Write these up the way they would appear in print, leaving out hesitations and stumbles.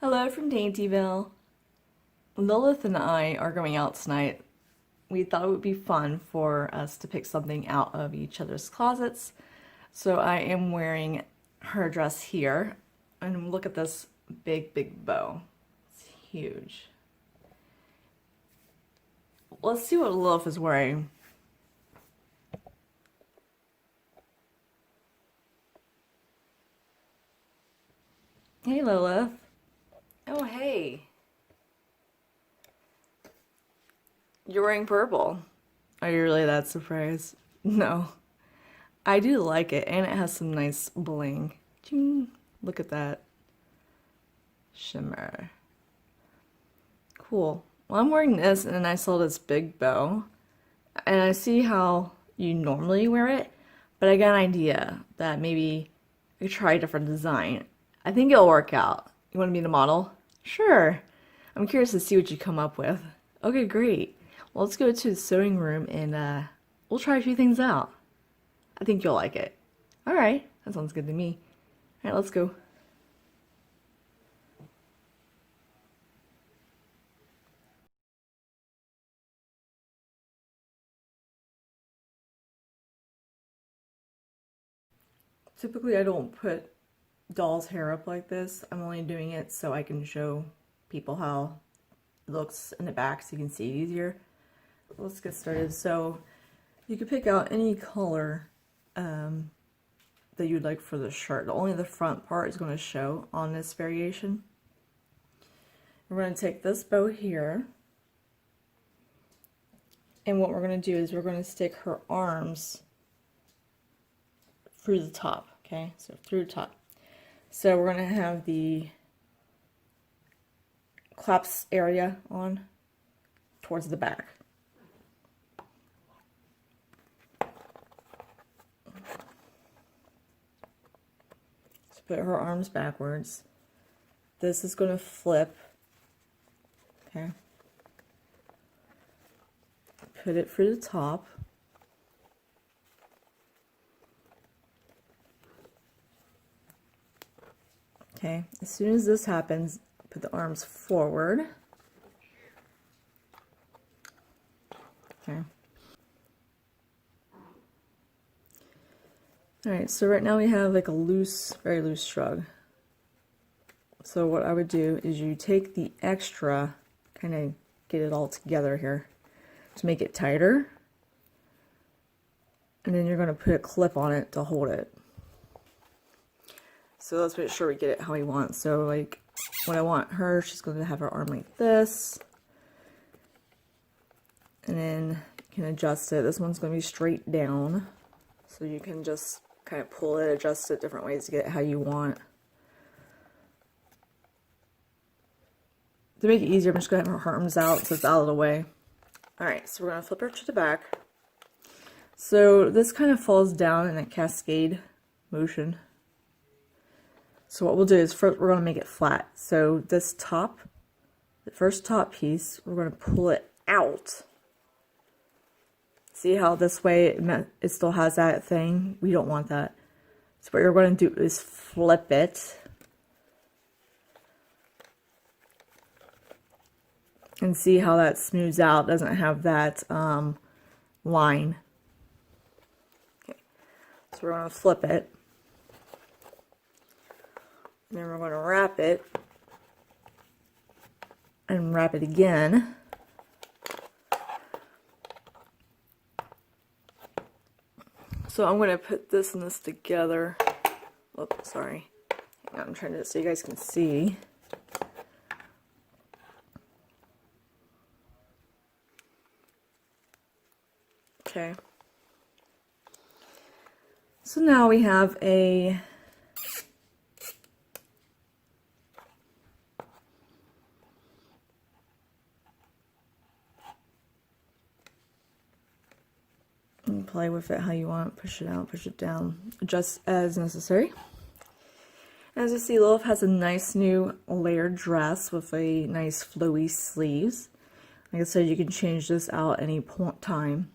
Hello from Daintyville. Lilith and I are going out tonight. We thought it would be fun for us to pick something out of each other's closets. So I am wearing her dress here. And look at this big bow. It's huge. Let's see what Lilith is wearing. Hey Lilith. Oh hey. You're wearing purple. Are you really that surprised? No. I do like it, and it has some nice bling. Ching. Look at that. Shimmer. Cool. Well, I'm wearing this, and then I saw this big bow. And I see how you normally wear it, but I got an idea that maybe I could try a different design. I think it'll work out. You want to be the model? Sure. I'm curious to see what you come up with. Okay, great. Well, let's go to the sewing room and we'll try a few things out. I think you'll like it. All right, that sounds good to me. All right, let's go. Typically, I don't put doll's hair up like this. I'm only doing it so I can show people how it looks in the back so you can see it easier. Let's get started. So you could pick out any color that you'd like for the shirt. Only the front part is going to show on this variation. We're going to take this bow here, and what we're going to do is we're going to stick her arms through the top, okay? So through the top. So we're going to have the clasp area on towards the back. So put her arms backwards. This is going to flip, okay? Put it through the top. Okay, as soon as this happens, put the arms forward. Okay. Alright, so right now we have like a loose, very loose shrug. So what I would do is you take the extra, kind of get it all together here to make it tighter. And then you're going to put a clip on it to hold it. So let's make sure we get it how we want. So like when I want her, she's going to have her arm like this. And then you can adjust it. This one's going to be straight down. So you can just kind of pull it, adjust it different ways to get it how you want. To make it easier, I'm just going to have her arms out so it's out of the way. Alright, so we're going to flip her to the back. So this kind of falls down in a cascade motion. So what we'll do is first we're going to make it flat. So this top, the first top piece, we're going to pull it out. See how this way it still has that thing? We don't want that. So what you're going to do is flip it. And see how that smooths out, doesn't have that line. Okay, so we're going to flip it. And then we're going to wrap it. And wrap it again. So I'm going to put this and this together. Oops, sorry. Hang on, I'm trying to so you guys can see. Okay. So now we have a play with it how you want, push it out, push it down, adjust as necessary. As you see, Lilith has a nice new layered dress with a nice flowy sleeves. Like I said, you can change this out any time.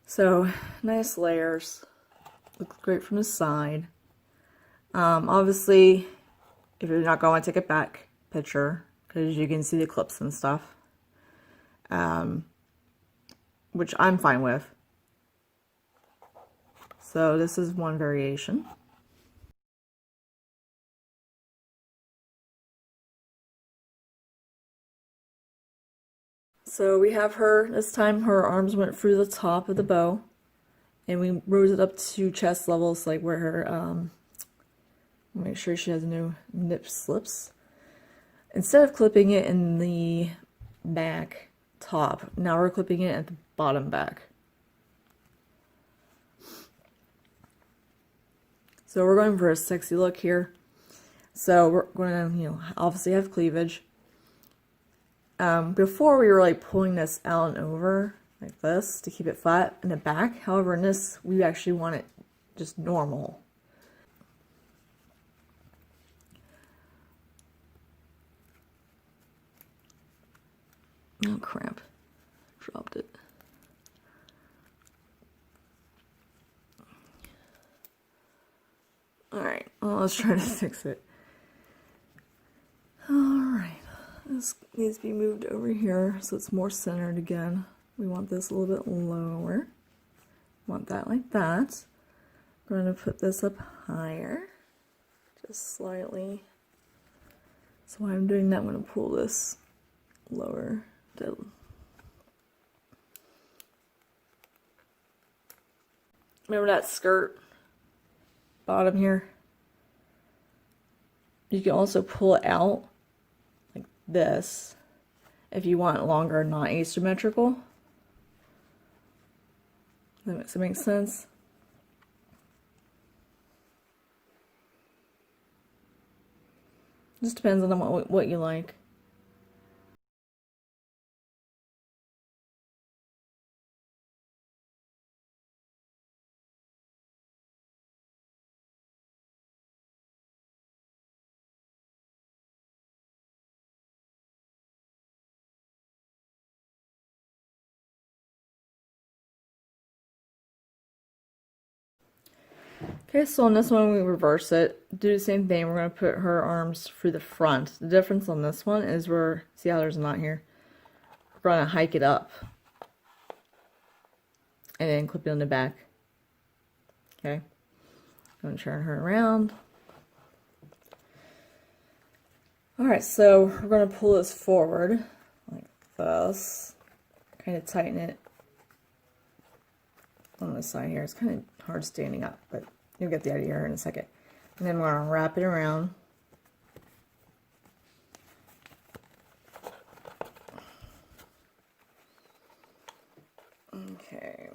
So, nice layers. Looks great from the side. Obviously, If you're not going to take it back, picture, because you can see the clips and stuff, which I'm fine with. So this is one variation. So we have her, this time her arms went through the top of the bow, and we rose it up to chest levels, like where her, make sure she has no nip slips. Instead of clipping it in the back top, now we're clipping it at the bottom back. So we're going for a sexy look here. So we're going to, you know, obviously have cleavage. Before we were like pulling this out and over like this to keep it flat in the back. However, in this, we actually want it just normal. Oh crap, dropped it. Alright, well, let's try to fix it. Alright, this needs to be moved over here so it's more centered again. We want this a little bit lower. Want that like that. We're going to put this up higher, just slightly. So while I'm doing that, I'm going to pull this lower. Remember that skirt bottom here? You can also pull it out like this if you want longer, not asymmetrical. Does that make sense? Just depends on what you like. Okay, so on this one we reverse it. Do the same thing. We're going to put her arms through the front. The difference on this one is see how there's a knot here? We're going to hike it up. And then clip it on the back. Okay. I'm going to turn her around. Alright, so we're going to pull this forward like this. Kind of tighten it on this side here. It's kind of hard standing up, but you'll get the idea here in a second. And then we're going to wrap it around. Okay.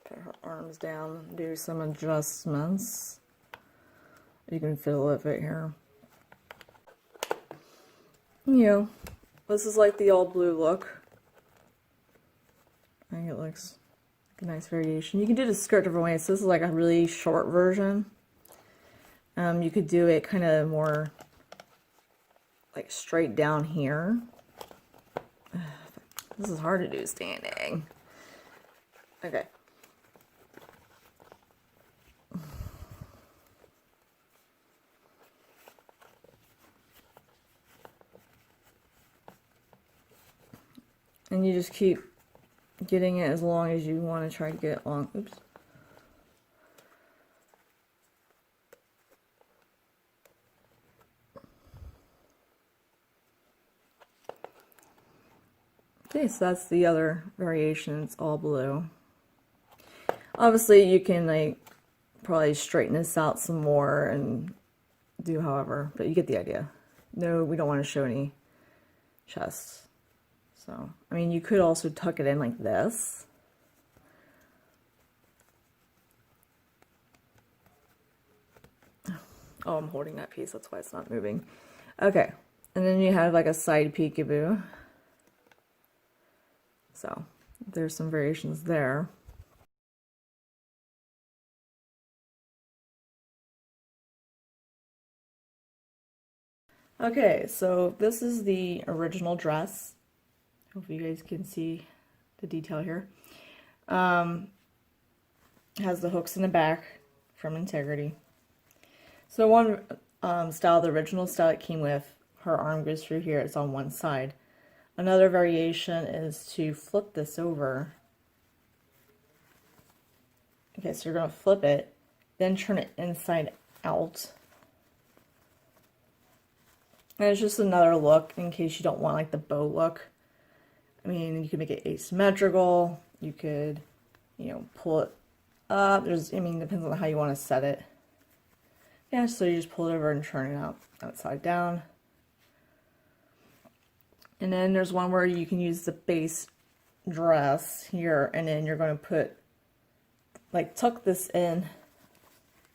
Put her arms down, do some adjustments. You can feel it right here. You know, this is like the all blue look. I think it looks like a nice variation. You can do the skirt different ways. So this is like a really short version. You could do it kind of more like straight down here. This is hard to do standing. Okay. And you just keep getting it as long as you want to try to get it long. Oops. Okay, so that's the other variation. It's all blue. Obviously, you can like probably straighten this out some more and do however, but you get the idea. No, we don't want to show any chest. So, I mean, you could also tuck it in like this. Oh, I'm holding that piece, that's why it's not moving. Okay, and then you have like a side peekaboo. So, there's some variations there. Okay, so this is the original dress. Hope you guys can see the detail here. Has the hooks in the back from Integrity. So style, the original style it came with, her arm goes through here, it's on one side. Another variation is to flip this over. Okay, so you're going to flip it, then turn it inside out. And it's just another look in case you don't want like the bow look. I mean, you could make it asymmetrical. You could, you know, pull it up. I mean, depends on how you want to set it. Yeah, so you just pull it over and turn it out upside down. And then there's one where you can use the base dress here, and then you're going to put, like, tuck this in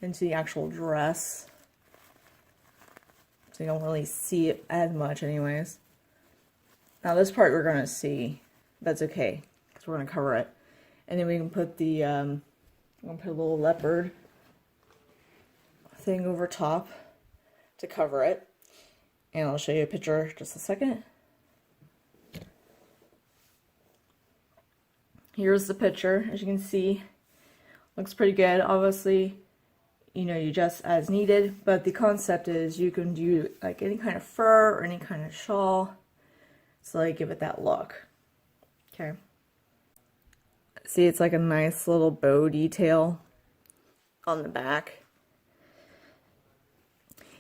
into the actual dress. So you don't really see it as much anyways. Now this part we're going to see. That's okay, because we're going to cover it. And then we can put the, I'm going to put a little leopard thing over top to cover it. And I'll show you a picture just a second. Here's the picture. As you can see, looks pretty good. Obviously, you know, you adjust as needed, but the concept is you can do like any kind of fur or any kind of shawl, so like give it that look. Okay. See, it's like a nice little bow detail on the back.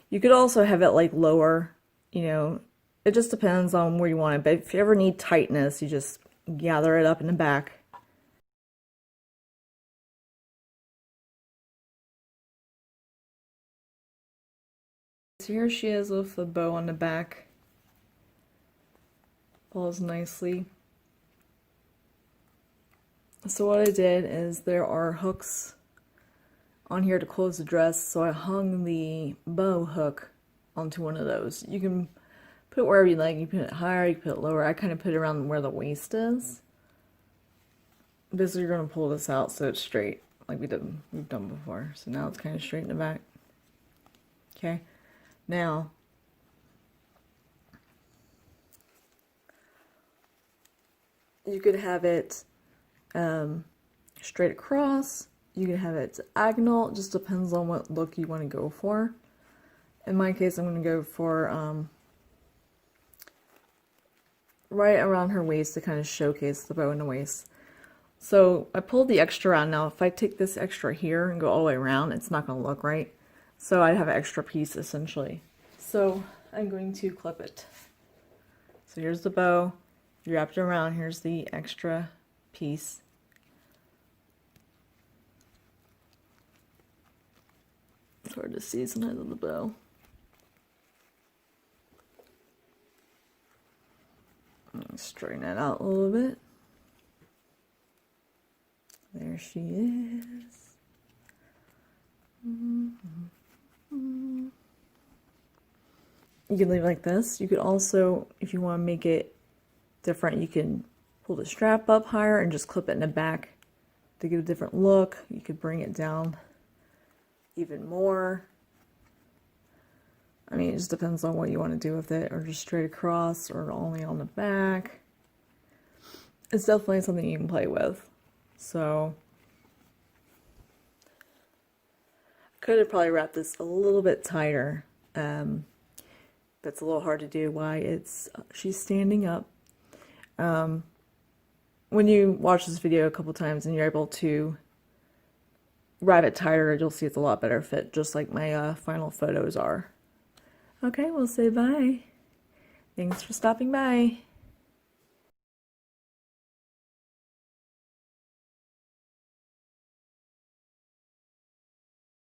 You could also have it like lower, you know, it just depends on where you want it, but if you ever need tightness, you just gather it up in the back. So here she is with the bow on the back. Falls nicely. So what I did is there are hooks on here to close the dress, so I hung the bow hook onto one of those. You can put it wherever you like. You can put it higher, you can put it lower. I kind of put it around where the waist is. Basically, you're going to pull this out so it's straight, like we've done before. So now it's kind of straight in the back. Okay. Now, you could have it straight across, you could have it diagonal, it just depends on what look you want to go for. In my case, I'm going to go for right around her waist to kind of showcase the bow in the waist. So I pulled the extra out. Now if I take this extra here and go all the way around, it's not going to look right. So I have an extra piece essentially. So I'm going to clip it. So here's the bow, you wrap it around, here's the extra piece. It's hard to see sometimes on the bow. Straighten that out a little bit. There she is. You can leave it like this. You could also, if you want to make it different, you can pull the strap up higher and just clip it in the back to give a different look. You could bring it down even more. I mean, it just depends on what you want to do with it, or just straight across, or only on the back. It's definitely something you can play with. So, I could have probably wrapped this a little bit tighter. That's a little hard to do. Why she's standing up. When you watch this video a couple times and you're able to wrap it tighter, you'll see it's a lot better fit, just like my final photos are. Okay, we'll say bye. Thanks for stopping by.